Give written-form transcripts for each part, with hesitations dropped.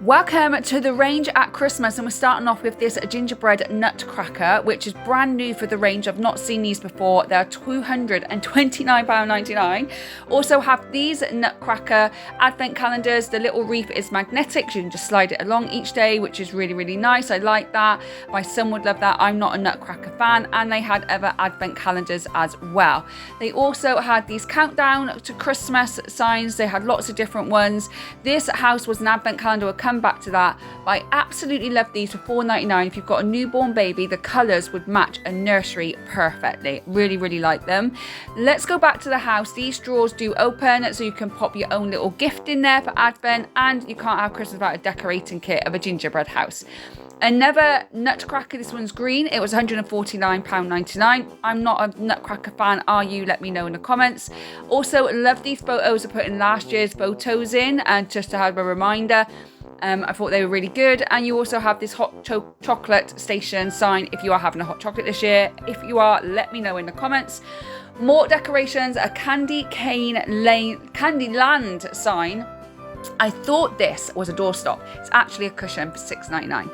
Welcome to the range at Christmas, and we're starting off with this gingerbread nutcracker, which is brand new for the range. I've not seen these before. They're £229.99. Also have these nutcracker advent calendars. The little wreath is magnetic, so you can just slide it along each day, which is really, really nice. I like that. My son would love that. I'm not a nutcracker fan. And they had other advent calendars as well. They also had these countdown to Christmas signs. They had lots of different ones. This house was an advent calendar. We'll come back to that, but I absolutely love these for £4.99. If you've got a newborn baby, the colours would match a nursery perfectly. Really, really like them. Let's go back to the house. These drawers do open, so you can pop your own little gift in there for Advent, and you can't have Christmas without a decorating kit of a gingerbread house. Another nutcracker, this one's green. It was £149.99. I'm not a nutcracker fan, are you? Let me know in the comments. Also, love these photos. I put in last year's photos in, and just to have a reminder, I thought they were really good. And you also have this hot chocolate station sign if you are having a hot chocolate this year. If you are, let me know in the comments. More decorations, a Candy Land sign. I thought this was a doorstop. It's actually a cushion for £6.99.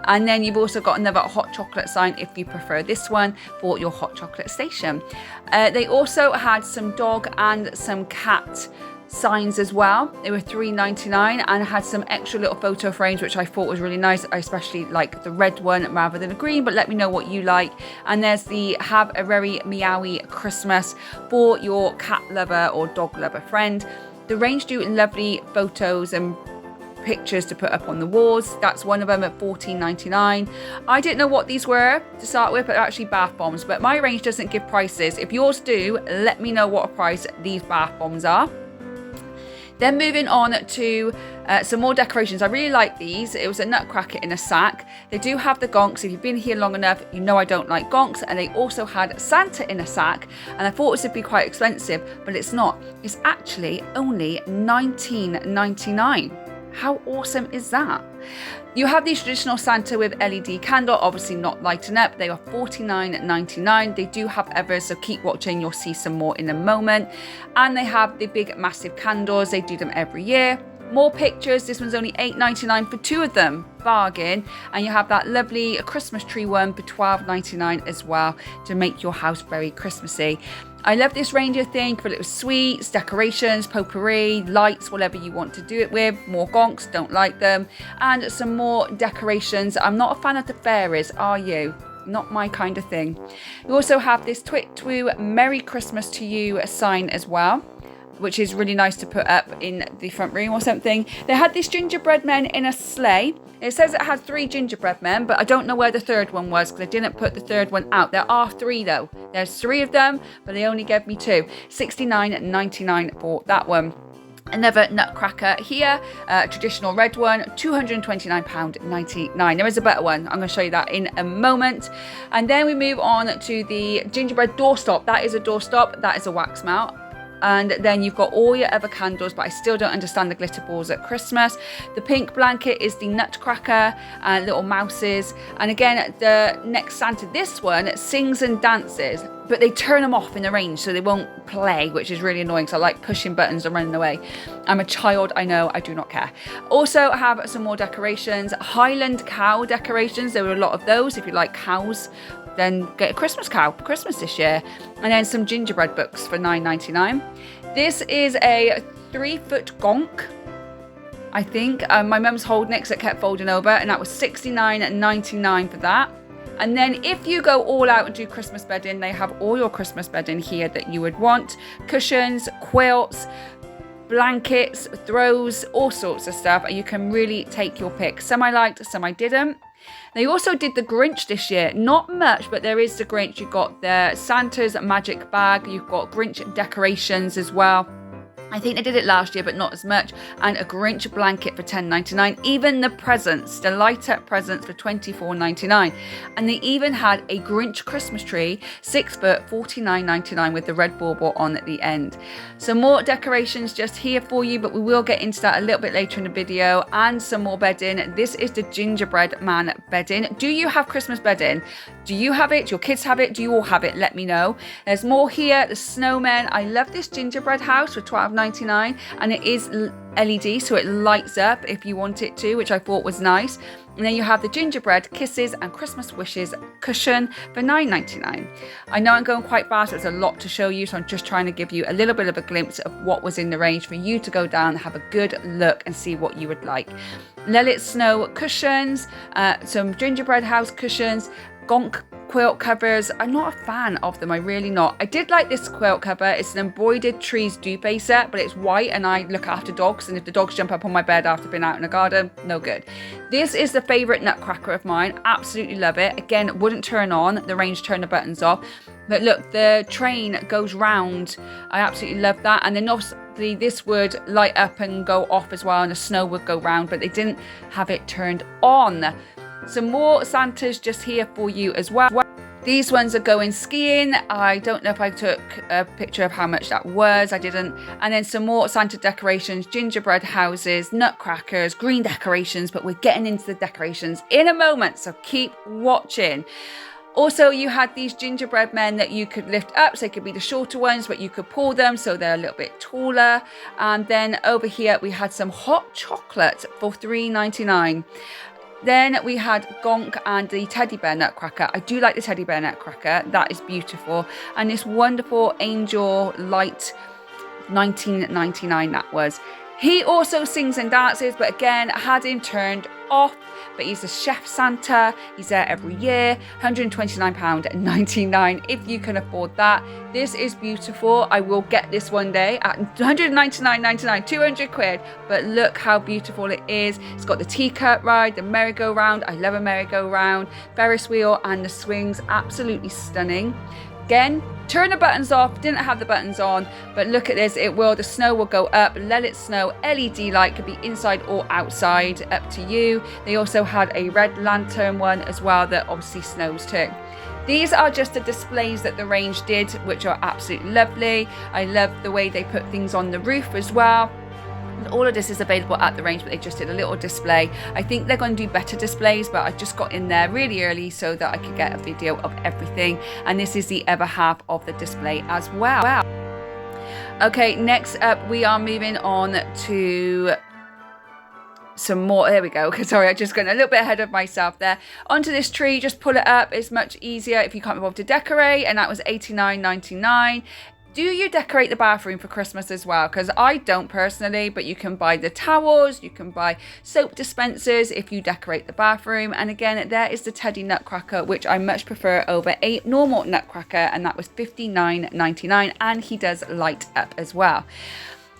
And then you've also got another hot chocolate sign if you prefer this one for your hot chocolate station. They also had some dog and some cat signs as well. They were £3.99 and had some extra little photo frames, which I thought was really nice. I especially like the red one rather than the green, but let me know what you like. And there's the Have a Very Meowy Christmas for your cat lover or dog lover friend. The range do lovely photos and pictures to put up on the walls. That's one of them at £14.99. I didn't know what these were to start with, but they're actually bath bombs. But my range doesn't give prices. If yours do, let me know what a price these bath bombs are. Then moving on to some more decorations. I really like these. It was a nutcracker in a sack. They do have the gonks. If you've been here long enough, you know I don't like gonks. And they also had Santa in a sack. And I thought this would be quite expensive, but it's not. It's actually only £19.99. How awesome is that? You have these traditional Santa with LED candle, obviously not lighting up. They are £49.99. They do have others, so keep watching. You'll see some more in a moment. And they have the big, massive candles. They do them every year. More pictures. This one's only £8.99 for two of them. Bargain. And you have that lovely Christmas tree one for £12.99 as well to make your house very Christmassy. I love this reindeer thing for little sweets, decorations, potpourri, lights, whatever you want to do it with. More gonks, don't like them. And some more decorations. I'm not a fan of the fairies, are you? Not my kind of thing. We also have this Twit Twoo Merry Christmas to You sign as well, which is really nice to put up in the front room or something. They had this gingerbread men in a sleigh. It says it had 3 gingerbread men, but I don't know where the third one was because I didn't put the third one out. There are 3 though. There's 3 of them, but they only gave me 2. £69.99 for that one. Another nutcracker here, traditional red one, £229.99. There is a better one. I'm going to show you that in a moment. And then we move on to the gingerbread doorstop. That is a doorstop. That is a wax mount. And then you've got all your other candles, but I still don't understand the glitter balls at Christmas. The pink blanket is the nutcracker and little mouses. And again, the next Santa, this one sings and dances, but they turn them off in the range so they won't play, which is really annoying. So I like pushing buttons and running away. I'm a child, I know, I do not care. Also have some more decorations. Highland cow decorations. There were a lot of those. If you like cows, then get a Christmas cow for Christmas this year. And then some gingerbread books for £9.99. This is a 3-foot gonk, I think. My mum's holding it because it kept folding over, and that was £69.99 for that. And then if you go all out and do Christmas bedding, they have all your Christmas bedding here that you would want. Cushions, quilts, blankets, throws, all sorts of stuff. And you can really take your pick. Some I liked, some I didn't. They also did the Grinch this year. Not much, but there is the Grinch. You've got the Santa's magic bag. You've got Grinch decorations as well. I think they did it last year, but not as much. And a Grinch blanket for £10.99. Even the presents, the light up presents for £24.99. And they even had a Grinch Christmas tree, 6 foot, £49.99 with the red bauble on at the end. Some more decorations just here for you, but we will get into that a little bit later in the video. And some more bedding. This is the gingerbread man bedding. Do you have Christmas bedding? Do you have it? Do your kids have it? Do you all have it? Let me know. There's more here. The snowmen. I love this gingerbread house for £12.99. $4.99, and it is LED, so it lights up if you want it to, which I thought was nice. And then you have the Gingerbread Kisses and Christmas Wishes cushion for $9.99. I know I'm going quite fast, there's a lot to show you, so I'm just trying to give you a little bit of a glimpse of what was in the range for you to go down and have a good look and see what you would like. Let It Snow cushions, some gingerbread house cushions, gonk quilt covers. I'm not a fan of them, I'm really not. I did like this quilt cover. It's an embroidered trees duvet set, but it's white, and I look after dogs, and if the dogs jump up on my bed after being out in the garden, no good. This is the favorite Nutcracker of mine. Absolutely love it. Again, wouldn't turn on. The range turn the buttons off. But look, the train goes round. I absolutely love that. And then obviously this would light up and go off as well, and the snow would go round, but they didn't have it turned on. Some more Santas just here for you as well. These ones are going skiing. I don't know if I took a picture of how much that was. I didn't. And then some more Santa decorations, gingerbread houses, nutcrackers, green decorations, but we're getting into the decorations in a moment, so keep watching. Also, you had these gingerbread men that you could lift up, so they could be the shorter ones, but you could pull them so they're a little bit taller. And then over here, we had some hot chocolate for $3.99. Then we had Gonk and the teddy bear nutcracker. I do like the teddy bear nutcracker. That is beautiful. And this wonderful angel light, $19.99 that was. He also sings and dances, but again, I had him turned off. But he's a chef Santa. He's there every year. £129.99 if you can afford that. This is beautiful. I will get this one day at £199.99, 200 quid. But look how beautiful it is. It's got the teacup ride, the merry-go-round. I love a merry-go-round. Ferris wheel and the swings. Absolutely stunning. Again, turn the buttons off, didn't have the buttons on, but look at this, the snow will go up. Let It Snow LED light, could be inside or outside, up to you. They also had a red lantern one as well that obviously snows too. These are just the displays that the range did, which are absolutely lovely. I love the way they put things on the roof as well. All of this is available at the range, but they just did a little display. I think they're going to do better displays, but I just got in there really early so that I could get a video of everything. And this is the other half of the display as well. Okay, next up we are moving on to some more. There we go. Sorry, I just got a little bit ahead of myself there. Onto this tree, just pull it up. It's much easier if you can't be bothered to decorate, and that was $89.99. Do you decorate the bathroom for Christmas as well? Because I don't personally, but you can buy the towels, you can buy soap dispensers if you decorate the bathroom. And again, there is the Teddy Nutcracker, which I much prefer over a normal Nutcracker, and that was $59.99, and he does light up as well.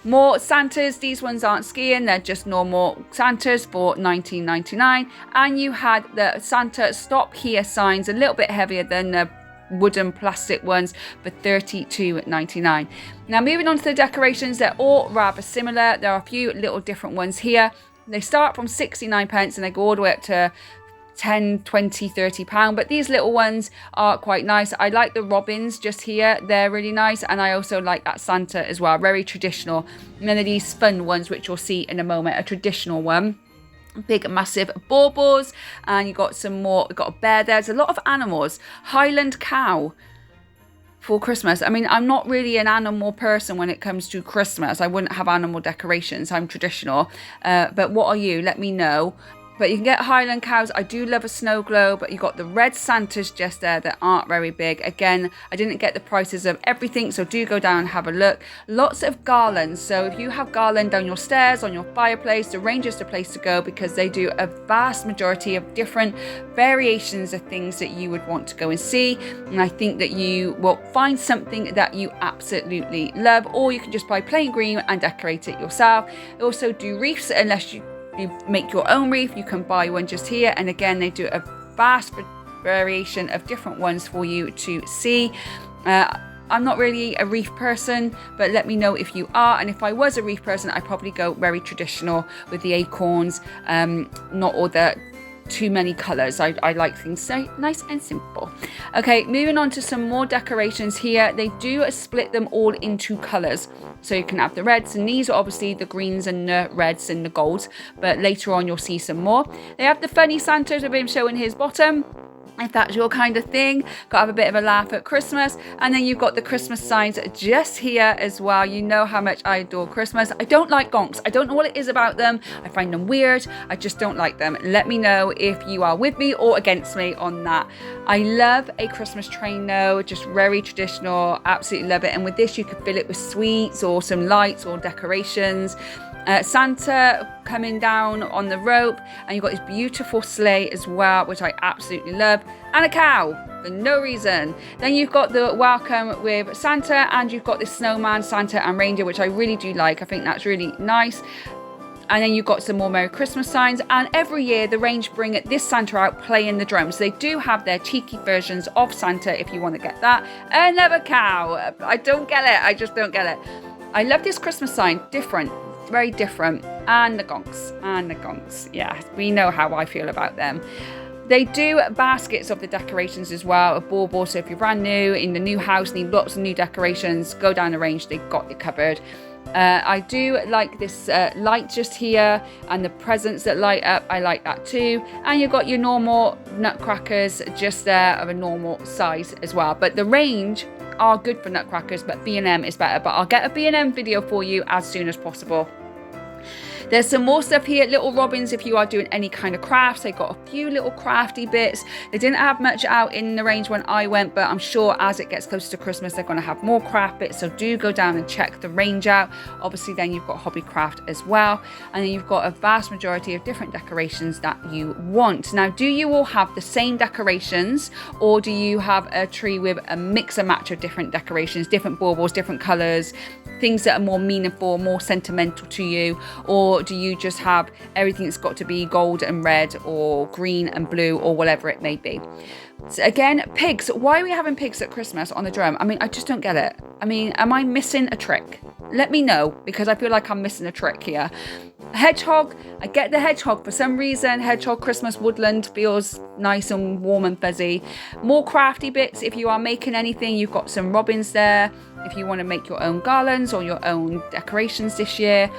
More Santas. These ones aren't skiing, they're just normal Santas for $19.99. And you had the Santa Stop Here signs, a little bit heavier than the wooden plastic ones, for $32.99. Now moving on to the decorations, they're all rather similar. There are a few little different ones here. They start from 69 pence and they go all the way up to 10, 20, 30 pound, but these little ones are quite nice. I like the robins just here, they're really nice, and I also like that Santa as well, very traditional. And then these fun ones, which you'll see in a moment, a traditional one. Big massive baubles, and you got some more. Got a bear there. There's a lot of animals. Highland cow for Christmas. I mean, I'm not really an animal person when it comes to Christmas. I wouldn't have animal decorations. I'm traditional. But what are you? Let me know. But you can get Highland cows. I do love a snow globe, but you got the red Santas just there that aren't very big. Again, I didn't get the prices of everything, so do go down and have a look. Lots of garlands. So if you have garland down your stairs, on your fireplace, the range is the place to go, because they do a vast majority of different variations of things that you would want to go and see. And I think that you will find something that you absolutely love, or you can just buy plain green and decorate it yourself. They also do wreaths, unless you make your own wreath, you can buy one just here. And again, they do a vast variation of different ones for you to see. I'm not really a wreath person, but let me know if you are. And if I was a wreath person, I'd probably go very traditional with the acorns, not all the too many colors. I like things so nice and simple. Okay, moving on to some more decorations here. They do split them all into colors, so you can have the reds, and these are obviously the greens and the reds and the golds, but later on you'll see some more. They have the funny Santas with him showing his bottom. if that's your kind of thing. Got to have a bit of a laugh at Christmas. And then you've got the Christmas signs just here as well. You know how much I adore Christmas. I don't like gonks. I don't know what it is about them. I find them weird. I just don't like them. Let me know if you are with me or against me on that. I love a Christmas train though, just very traditional, absolutely love it. And with this you could fill it with sweets or some lights or decorations. Santa coming down on the rope, and you've got this beautiful sleigh as well, which I absolutely love, and a cow for no reason. Then you've got the welcome with Santa, and you've got this snowman, Santa and reindeer, which I really do like. I think that's really nice. And then you've got some more Merry Christmas signs, and every year the range bring this Santa out playing the drums. They do have their cheeky versions of Santa if you want to get that. Another cow. I don't get it. I just don't get it. I love this Christmas sign. Different. Very different. And the gonks. Yeah, we know how I feel about them. They do baskets of the decorations as well, of baubles. So if you're brand new in the new house, need lots of new decorations, go down the range, they've got it covered. I do like this light just here, and the presents that light up, I like that too. And you've got your normal Nutcrackers just there of a normal size as well. But the range are good for Nutcrackers, but B&M is better. But I'll get a B&M video for you as soon as possible. There's some more stuff here, little robins if you are doing any kind of crafts. They got a few little crafty bits. They didn't have much out in the range when I went, but I'm sure as it gets closer to Christmas, they're going to have more craft bits. So do go down and check the range out. Obviously, then you've got Hobbycraft as well. And then you've got a vast majority of different decorations that you want. Now, do you all have the same decorations, or do you have a tree with a mix and match of different decorations, different baubles, different colors, things that are more meaningful, more sentimental to you? Or do you just have everything that's got to be gold and red or green and blue or whatever it may be? So again, pigs. Why are we having pigs at Christmas on the drum? I mean, I just don't get it. I mean, am I missing a trick? Let me know, because I feel like I'm missing a trick here. Hedgehog. I get the hedgehog for some reason. Hedgehog Christmas woodland feels nice and warm and fuzzy. More crafty bits. If you are making anything, you've got some robins there. If you want to make your own garlands or your own decorations this year.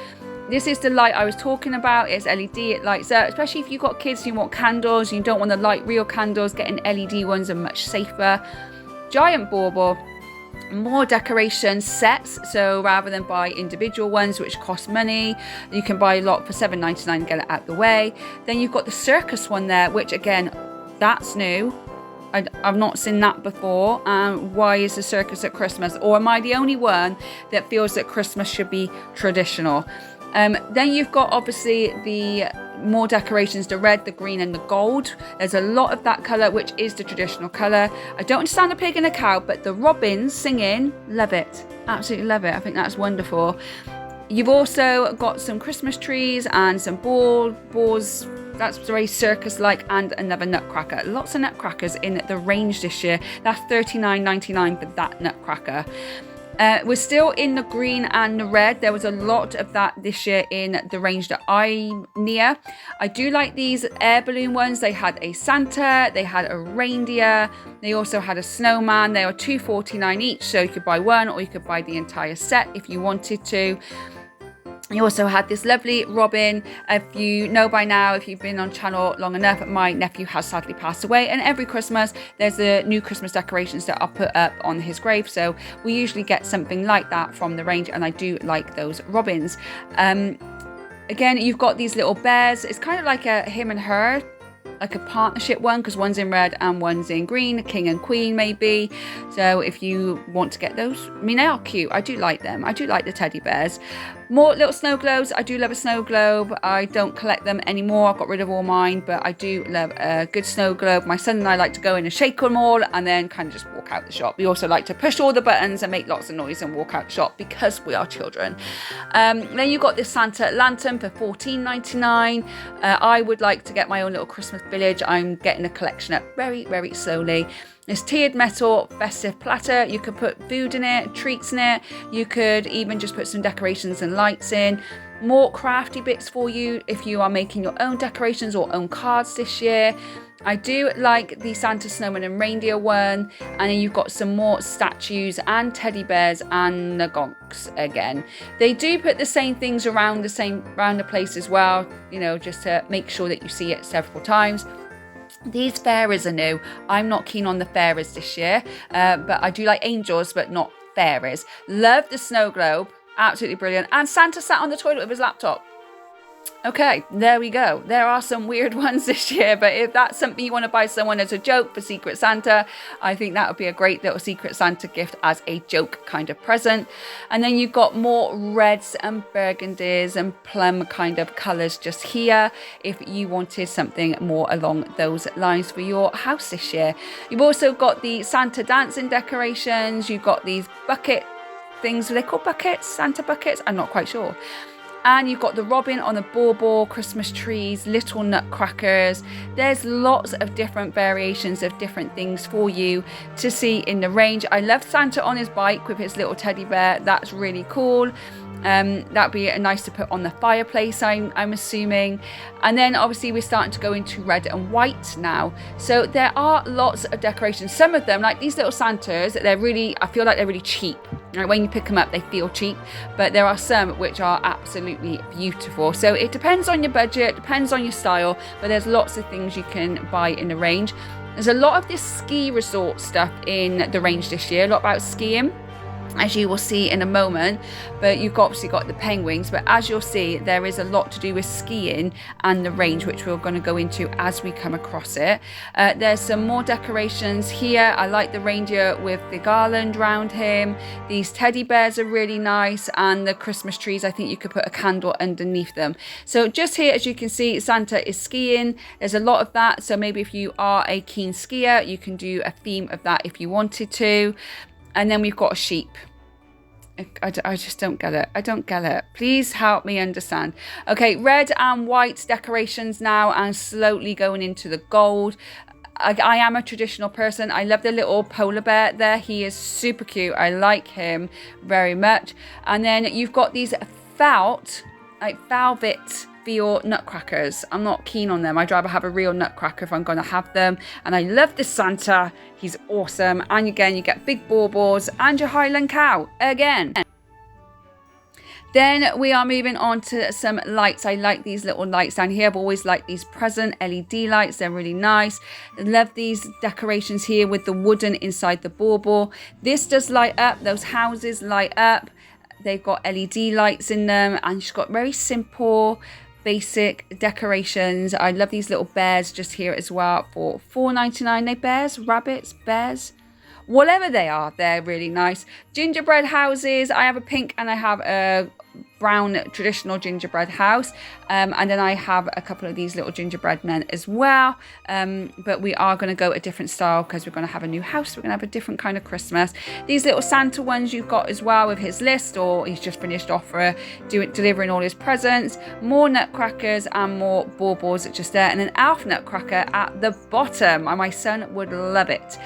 This is the light I was talking about. It's LED, it lights up, especially if you've got kids and you want candles, you don't want to light real candles, getting LED ones are much safer. Giant bauble, more decoration sets, so rather than buy individual ones which cost money, you can buy a lot for $7.99 and get it out the way. Then you've got the circus one there, which again, that's new. I've not seen that before. Why is the circus at Christmas? Or am I the only one that feels that Christmas should be traditional? Then you've got obviously the more decorations, the red, the green and the gold. There's a lot of that colour, which is the traditional colour. I don't understand a pig and a cow, but the robins singing, love it. Absolutely love it. I think that's wonderful. You've also got some Christmas trees and some balls. That's very circus-like, and another nutcracker. Lots of nutcrackers in the range this year. That's $39.99 for that nutcracker. We're still in the green and the red. There was a lot of that this year in the range that I'm near. I do like these air balloon ones. They had a Santa, they had a reindeer, they also had a snowman. They are $2.49 each, so you could buy one or you could buy the entire set if you wanted to. You also had this lovely robin. If you know by now, if you've been on channel long enough, my nephew has sadly passed away, and every Christmas there's the new Christmas decorations that are put up on his grave, so we usually get something like that from the range, and I do like those robins. Again, you've got these little bears. It's kind of like a him and her, like a partnership one, because one's in red and one's in green, king and queen maybe. So if you want to get those, I mean, they are cute. I do like them. I do like the teddy bears. More little snow globes. I do love a snow globe. I don't collect them anymore. I've got rid of all mine, but I do love a good snow globe. My son and I like to go in and shake them all and then kind of just walk out the shop. We also like to push all the buttons and make lots of noise and walk out the shop because we are children. Then you've got this Santa lantern for $14.99. I would like to get my own little Christmas village. I'm getting a collection up very, very slowly. This tiered metal festive platter. You could put food in it, treats in it. You could even just put some decorations and lights in. More crafty bits for you if you are making your own decorations or own cards this year. I do like the Santa, Snowman and Reindeer one. And then you've got some more statues and teddy bears and the gonks again. They do put the same things around the place as well, you know, just to make sure that you see it several times. These fairies are new. I'm not keen on the fairies this year, but I do like angels, but not fairies. Love the snow globe. Absolutely brilliant. And Santa sat on the toilet with his laptop. Okay, there we go. There are some weird ones this year, but if that's something you want to buy someone as a joke for Secret Santa, I think that would be a great little Secret Santa gift as a joke kind of present. And then you've got more reds and burgundies and plum kind of colours just here if you wanted something more along those lines for your house this year. You've also got the Santa dancing decorations. You've got these bucket things. Are they called buckets? Santa buckets? I'm not quite sure. And you've got the robin on a bauble, Christmas trees, little nutcrackers. There's lots of different variations of different things for you to see in the range. I love Santa on his bike with his little teddy bear. That's really cool. That'd be nice to put on the fireplace, I'm assuming. And then obviously we're starting to go into red and white now. So there are lots of decorations. Some of them, like these little Santas, I feel like they're really cheap. Right, when you pick them up, they feel cheap, but there are some which are absolutely beautiful. So it depends on your budget, depends on your style, but there's lots of things you can buy in the range. There's a lot of this ski resort stuff in the range this year, a lot about skiing, as you will see in a moment, but you've obviously got the penguins, but as you'll see, there is a lot to do with skiing and the range, which we're going to go into as we come across it. There's some more decorations here. I like the reindeer with the garland around him. These teddy bears are really nice, and the Christmas trees, I think you could put a candle underneath them. So just here, as you can see, Santa is skiing. There's a lot of that, so maybe if you are a keen skier, you can do a theme of that if you wanted to. And then we've got a sheep. I just don't get it. I don't get it. Please help me understand. Okay, red and white decorations now, and slowly going into the gold. I am a traditional person. I love the little polar bear there. He is super cute. I like him very much. And then you've got these velvet for your nutcrackers. I'm not keen on them. I'd rather have a real nutcracker if I'm going to have them. And I love the Santa. He's awesome. And again, you get big baubles and your Highland cow again. Then we are moving on to some lights. I like these little lights down here. I've always liked these present LED lights. They're really nice. I love these decorations here with the wooden inside the bauble. This does light up. Those houses light up. They've got LED lights in them, and she's got very simple, basic decorations. I love these little bears just here as well for $4.99. They bears, rabbits, bears, whatever they are, they're really nice. Gingerbread houses. I have a pink and I have a brown traditional gingerbread house, and then I have a couple of these little gingerbread men as well, but we are going to go a different style because we're going to have a new house. We're going to have a different kind of Christmas. These little Santa ones you've got as well with his list, or he's just finished off for delivering all his presents. More nutcrackers and more baubles just there, and an elf nutcracker at the bottom, and my son would love it.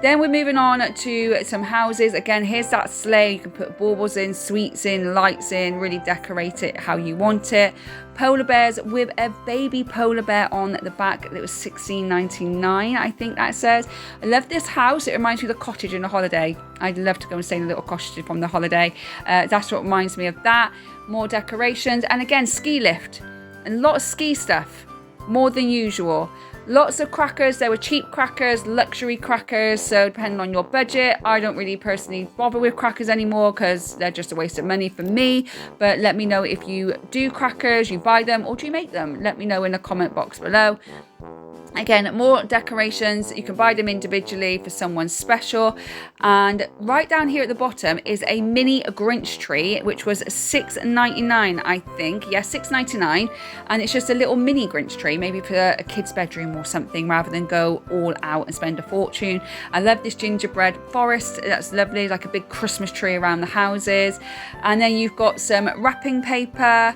Then we're moving on to some houses. Again, here's that sleigh. You can put baubles in, sweets in, lights in, really decorate it how you want it. Polar bears with a baby polar bear on the back. It was $16.99, I think that says. I love this house. It reminds me of the cottage in The Holiday. I'd love to go and stay in a little cottage from The Holiday. That's what reminds me of that. More decorations. And again, ski lift. And a lot of ski stuff. More than usual. Lots of crackers. There were cheap crackers, luxury crackers, so depending on your budget. I don't really personally bother with crackers anymore because they're just a waste of money for me, but let me know if you do crackers, you buy them, or do you make them? Let me know in the comment box below. Again, more decorations. You can buy them individually for someone special. And right down here at the bottom is a mini Grinch tree, which was $6.99, I think. Yeah, $6.99. And it's just a little mini Grinch tree, maybe for a kid's bedroom or something, rather than go all out and spend a fortune. I love this gingerbread forest. That's lovely, like a big Christmas tree around the houses. And then you've got some wrapping paper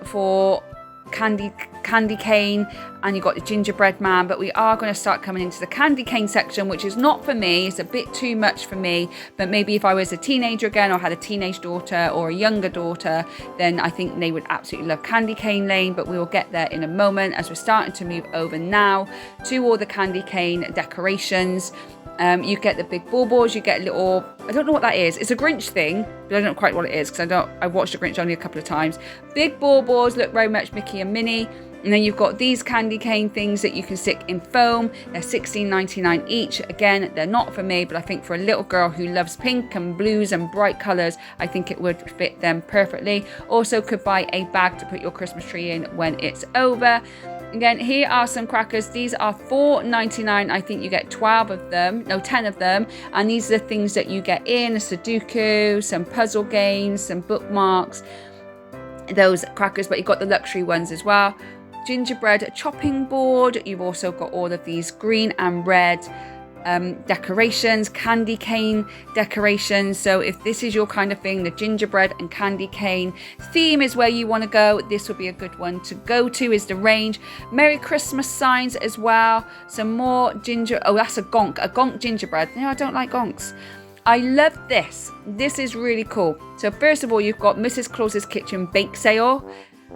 for candy cane, and you've got the gingerbread man. But we are going to start coming into the candy cane section, which is not for me. It's a bit too much for me, but maybe if I was a teenager again, or had a teenage daughter or a younger daughter, then I think they would absolutely love candy cane lane. But we will get there in a moment, as we're starting to move over now to all the candy cane decorations. You get the big baubles, you get little, I don't know what that is. It's a Grinch thing. but I don't know quite what it is because I watched The Grinch only a couple of times. Big baubles look very much Mickey and Minnie. And then you've got these candy cane things that you can stick in foam. They're $16.99 each. Again, they're not for me, but I think for a little girl who loves pink and blues and bright colours, I think it would fit them perfectly. Also could buy a bag to put your Christmas tree in when it's over. Again, here are some crackers. These are $4.99. I think you get 10 of them. And these are the things that you get in: a Sudoku, some puzzle games, some bookmarks, those crackers, but you've got the luxury ones as well. Gingerbread chopping board. You've also got all of these green and red decorations, candy cane decorations. So if this is your kind of thing, the gingerbread and candy cane theme is where you want to go, this would be a good one to go to, is the range. Merry Christmas signs as well. Some more that's a gonk gingerbread. No, I don't like gonks. I love this. This is really cool. So first of all, you've got Mrs. Claus's Kitchen bake sale.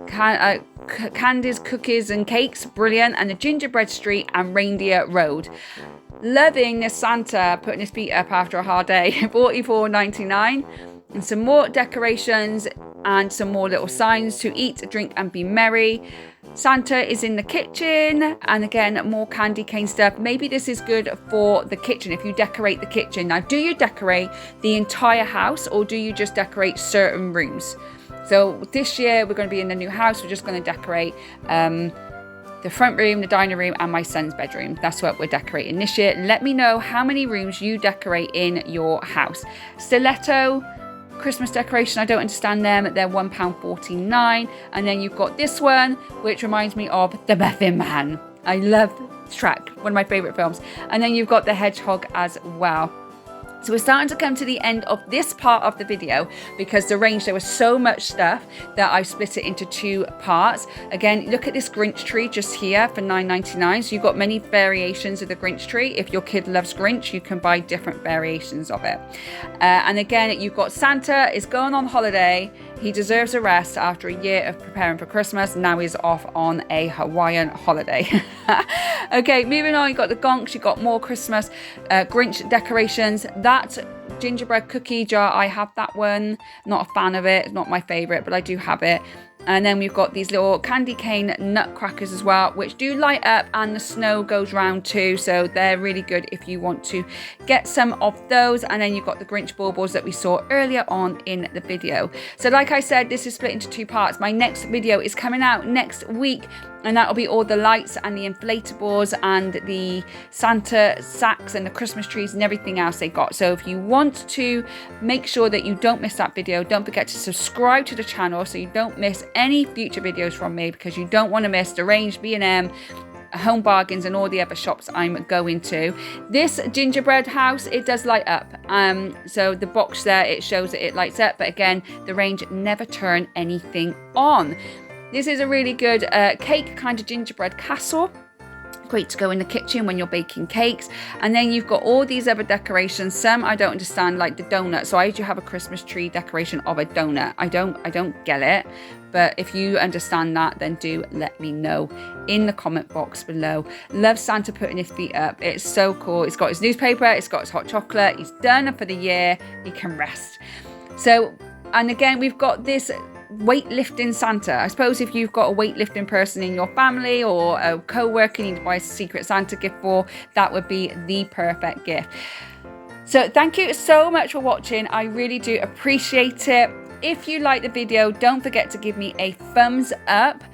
Candies, cookies and cakes, brilliant. And the Gingerbread Street and Reindeer Road. Loving the Santa putting his feet up after a hard day. $44.99. And some more decorations and some more little signs: to eat, drink and be merry. Santa is in the kitchen, and again, more candy cane stuff. Maybe this is good for the kitchen if you decorate the kitchen. Now, do you decorate the entire house or do you just decorate certain rooms? So this year we're going to be in the new house. We're just going to decorate the front room, the dining room and my son's bedroom. That's what we're decorating this year. Let me know how many rooms you decorate in your house. Stiletto Christmas decoration, I don't understand them. They're £1.49. And then you've got this one, which reminds me of The Muffin Man. I love Shrek, one of my favourite films. And then you've got the hedgehog as well. So we're starting to come to the end of this part of the video because the range, there was so much stuff that I split it into 2 parts. Again, look at this Grinch tree just here for $9.99. So you've got many variations of the Grinch tree. If your kid loves Grinch, you can buy different variations of it. And again, you've got Santa is going on holiday. He deserves a rest after a year of preparing for Christmas. Now he's off on a Hawaiian holiday. Okay, moving on, you've got the gonks, you've got more Christmas Grinch decorations. That gingerbread cookie jar, I have that one. Not a fan of it, it's not my favourite, but I do have it. And then we've got these little candy cane nutcrackers as well, which do light up and the snow goes round too. So they're really good if you want to get some of those. And then you've got the Grinch baubles that we saw earlier on in the video. So like I said, this is split into 2 parts. My next video is coming out next week. And that'll be all the lights and the inflatables and the Santa sacks and the Christmas trees and everything else they got. So if you want to make sure that you don't miss that video, don't forget to subscribe to the channel so you don't miss any future videos from me, because you don't want to miss the range, B&M, Home Bargains and all the other shops I'm going to. This gingerbread house, it does light up. So the box there, it shows that it lights up. But again, the range never turn anything on. This is a really good cake kind of gingerbread castle. Great to go in the kitchen when you're baking cakes. And then you've got all these other decorations. Some I don't understand, like the donut. So I do have a Christmas tree decoration of a donut. I don't get it. But if you understand that, then do let me know in the comment box below. Love Santa putting his feet up. It's so cool. It's got his newspaper. It's got his hot chocolate. He's done for the year. He can rest. So, and again, we've got this weightlifting Santa. I suppose if you've got a weightlifting person in your family or a co-worker you need to buy a secret Santa gift for, that would be the perfect gift. So thank you so much for watching. I really do appreciate it. If you like the video, don't forget to give me a thumbs up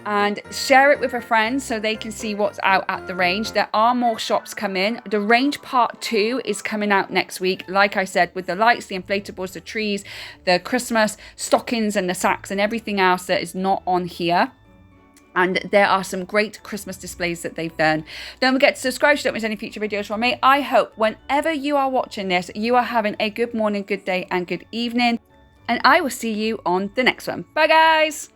and share it with a friend so they can see what's out at the range. There are more shops coming. The range part 2 is coming out next week, like I said, with the lights, the inflatables, the trees, the Christmas stockings and the sacks and everything else that is not on here. And there are some great Christmas displays that they've done. Don't forget to subscribe so you don't miss any future videos from me. I hope whenever you are watching this, you are having a good morning, good day and good evening. And I will see you on the next one. Bye guys!